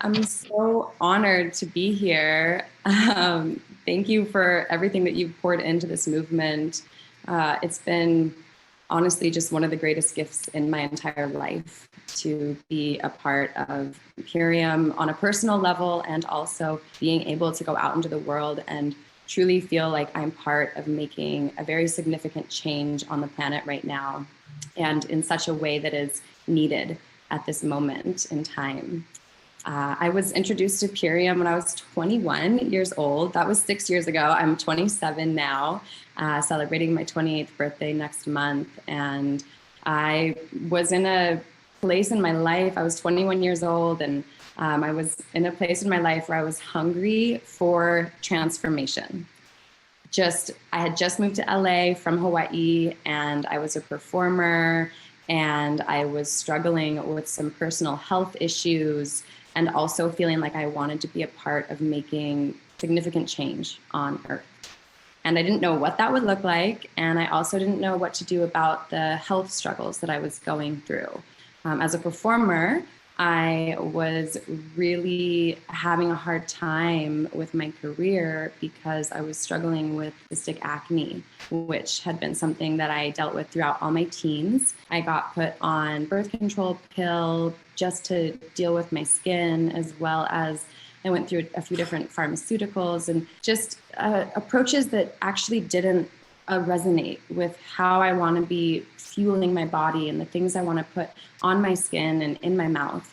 I'm so honored to be here. Thank you for everything that you've poured into this movement. It's been honestly just one of the greatest gifts in my entire life to be a part of Imperium on a personal level, and also being able to go out into the world and truly feel like I'm part of making a very significant change on the planet right now, and in such a way that is needed at this moment in time. I was introduced to Purium when I was 21 years old. That was 6 years ago. I'm 27 now, celebrating my 28th birthday next month. And I was in a place in my life, I was 21 years old, and I was in a place in my life where I was hungry for transformation. I had just moved to LA from Hawaii, and I was a performer, and I was struggling with some personal health issues, and also feeling like I wanted to be a part of making significant change on Earth. And I didn't know what that would look like, and I also didn't know what to do about the health struggles that I was going through. As a performer, I was really having a hard time with my career because I was struggling with cystic acne, which had been something that I dealt with throughout all my teens. I got put on birth control pill just to deal with my skin, as well as I went through a few different pharmaceuticals and just approaches that actually didn't resonate with how I want to be fueling my body and the things I want to put on my skin and in my mouth.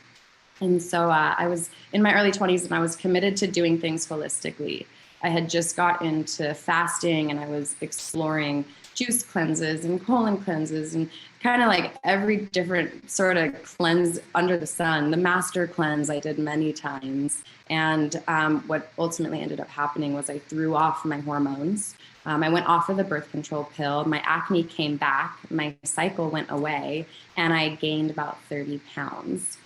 And so I was in my early 20s, and I was committed to doing things holistically. I had just got into fasting, and I was exploring juice cleanses and colon cleanses and kind of like every different sort of cleanse under the sun. The master cleanse I did many times. And what ultimately ended up happening was I threw off my hormones. I went off of the birth control pill. My acne came back, my cycle went away, and I gained about 30 pounds.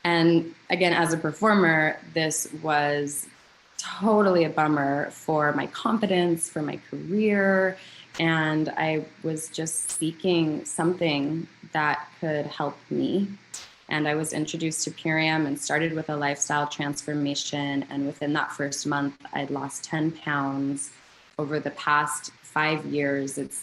And again, as a performer, this was totally a bummer for my confidence, for my career. And I was just seeking something that could help me. And I was introduced to Purium and started with a lifestyle transformation. And within that first month, I'd lost 10 pounds. Over the past 5 years, it's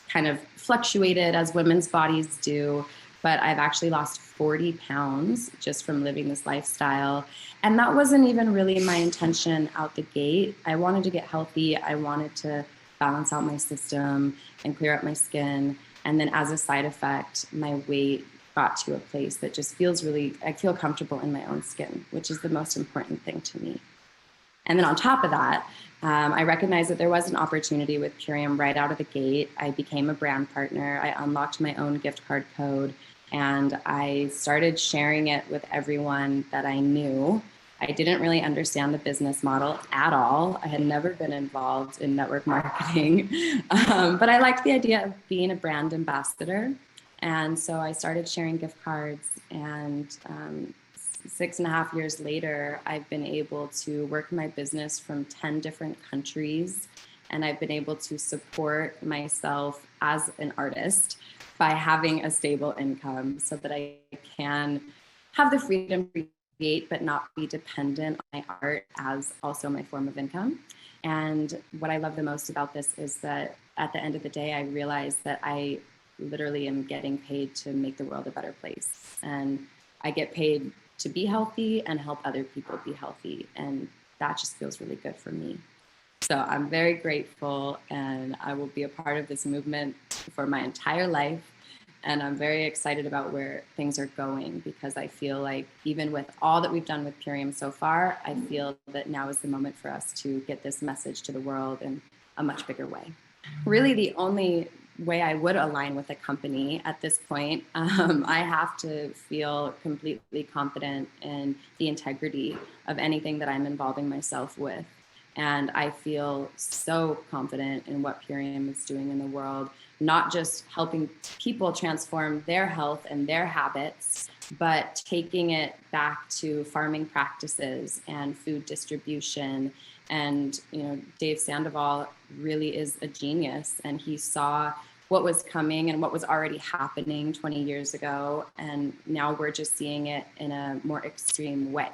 kind of fluctuated as women's bodies do, but I've actually lost 40 pounds just from living this lifestyle. And that wasn't even really my intention out the gate. I wanted to get healthy. I wanted to balance out my system and clear up my skin. And then as a side effect, my weight got to a place that just feels really, I feel comfortable in my own skin, which is the most important thing to me. And then on top of that, I recognized that there was an opportunity with Purium right out of the gate. I became a brand partner. I unlocked my own gift card code, and I started sharing it with everyone that I knew. I didn't really understand the business model at all. I had never been involved in network marketing, but I liked the idea of being a brand ambassador. And so I started sharing gift cards, and 6.5 years later, I've been able to work my business from 10 different countries, and I've been able to support myself as an artist by having a stable income so that I can have the freedom to create but not be dependent on my art as also my form of income. And what I love the most about this is that at the end of the day, I realize that I literally am getting paid to make the world a better place. And I get paid to be healthy and help other people be healthy. And that just feels really good for me. So I'm very grateful, and I will be a part of this movement for my entire life. And I'm very excited about where things are going, because I feel like even with all that we've done with Purium so far, I feel that now is the moment for us to get this message to the world in a much bigger way. Really, the only way I would align with a company at this point, I have to feel completely confident in the integrity of anything that I'm involving myself with. And I feel so confident in what Purium is doing in the world, not just helping people transform their health and their habits, but taking it back to farming practices and food distribution. And, you know, Dave Sandoval really is a genius, and he saw what was coming and what was already happening 20 years ago. And now we're just seeing it in a more extreme way.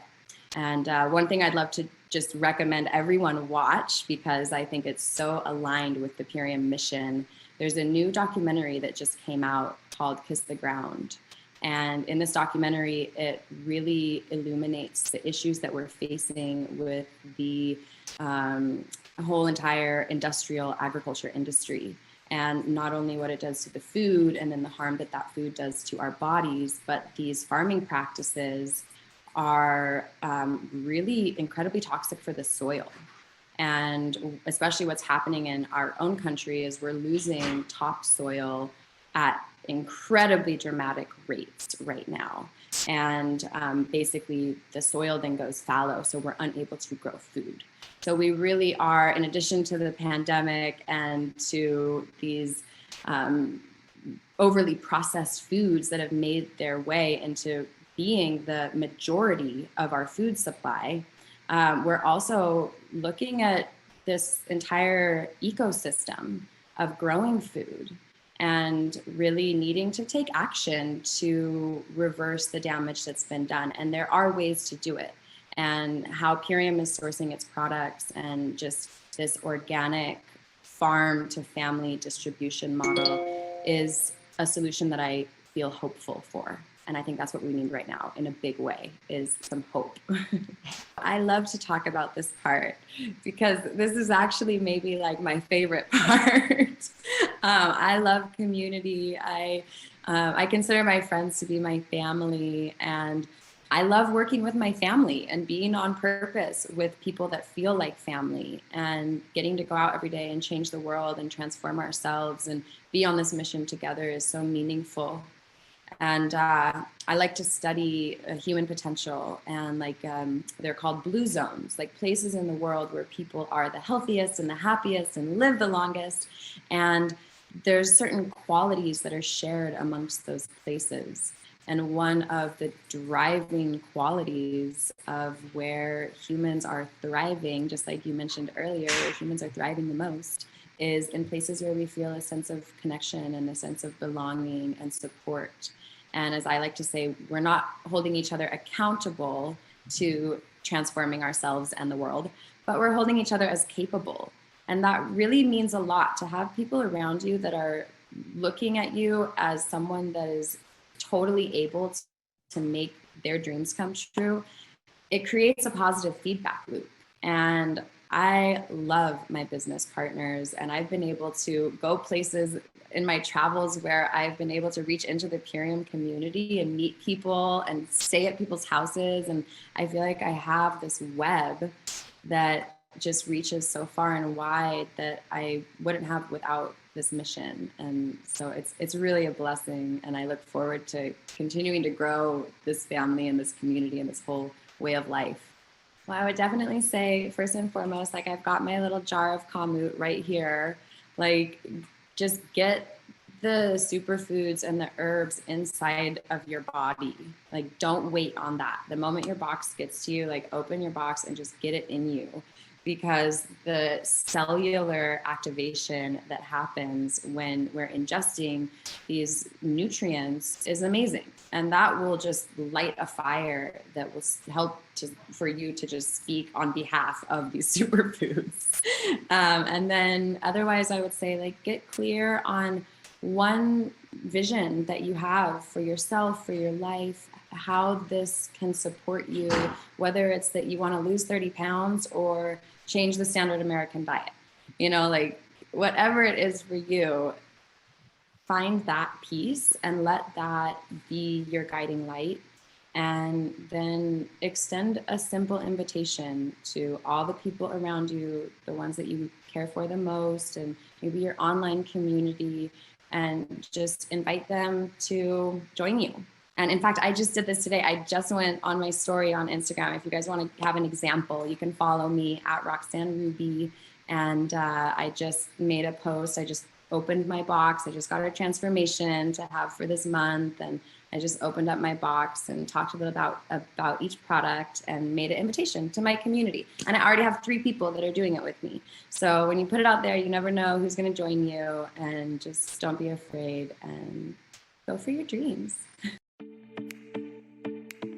And one thing I'd love to just recommend everyone watch, because I think it's so aligned with the Purium mission. There's a new documentary that just came out called Kiss the Ground. And in this documentary, it really illuminates the issues that we're facing with the whole entire industrial agriculture industry. And not only what it does to the food and then the harm that that food does to our bodies, but these farming practices are really incredibly toxic for the soil. And especially what's happening in our own country is we're losing topsoil at incredibly dramatic rates right now. And basically the soil then goes fallow, so we're unable to grow food. So we really are, in addition to the pandemic and to these overly processed foods that have made their way into being the majority of our food supply, we're also looking at this entire ecosystem of growing food and really needing to take action to reverse the damage that's been done. And there are ways to do it. And how Purium is sourcing its products and just this organic farm to family distribution model is a solution that I feel hopeful for. And I think that's what we need right now in a big way, is some hope. I love to talk about this part because this is actually maybe like my favorite part. I love community. I consider my friends to be my family, and I love working with my family and being on purpose with people that feel like family, and getting to go out every day and change the world and transform ourselves and be on this mission together is so meaningful. And I like to study human potential, and they're called blue zones, like places in the world where people are the healthiest and the happiest and live the longest. And there's certain qualities that are shared amongst those places. And one of the driving qualities of where humans are thriving, just like you mentioned earlier, where humans are thriving the most, is in places where we feel a sense of connection and a sense of belonging and support. And as I like to say, we're not holding each other accountable to transforming ourselves and the world, but we're holding each other as capable. And that really means a lot, to have people around you that are looking at you as someone that is totally able to make their dreams come true. It creates a positive feedback loop. And I love my business partners, and I've been able to go places in my travels where I've been able to reach into the Purium community and meet people and stay at people's houses. And I feel like I have this web that just reaches so far and wide that I wouldn't have without this mission. And so it's really a blessing, and I look forward to continuing to grow this family and this community and this whole way of life. Well, I would definitely say, first and foremost, like, I've got my little jar of kamut right here. Like, just get the superfoods and the herbs inside of your body. Like, don't wait on that. The moment your box gets to you, like, open your box and just get it in you. Because the cellular activation that happens when we're ingesting these nutrients is amazing. And that will just light a fire that will help for you to just speak on behalf of these superfoods. And then otherwise, I would say, like, get clear on one vision that you have for yourself, for your life, how this can support you, whether it's that you want to lose 30 pounds or change the standard American diet. You know, like, whatever it is for you, find that piece and let that be your guiding light. And then extend a simple invitation to all the people around you, the ones that you care for the most, and maybe your online community, and just invite them to join you. And in fact, I just did this today. I just went on my story on Instagram. If you guys want to have an example, you can follow me at Roxanne Ruby. And I just made a post. I just opened my box. I just got a transformation to have for this month. And I just opened up my box and talked a little about each product and made an invitation to my community. And I already have 3 people that are doing it with me. So when you put it out there, you never know who's going to join you. And just don't be afraid and go for your dreams.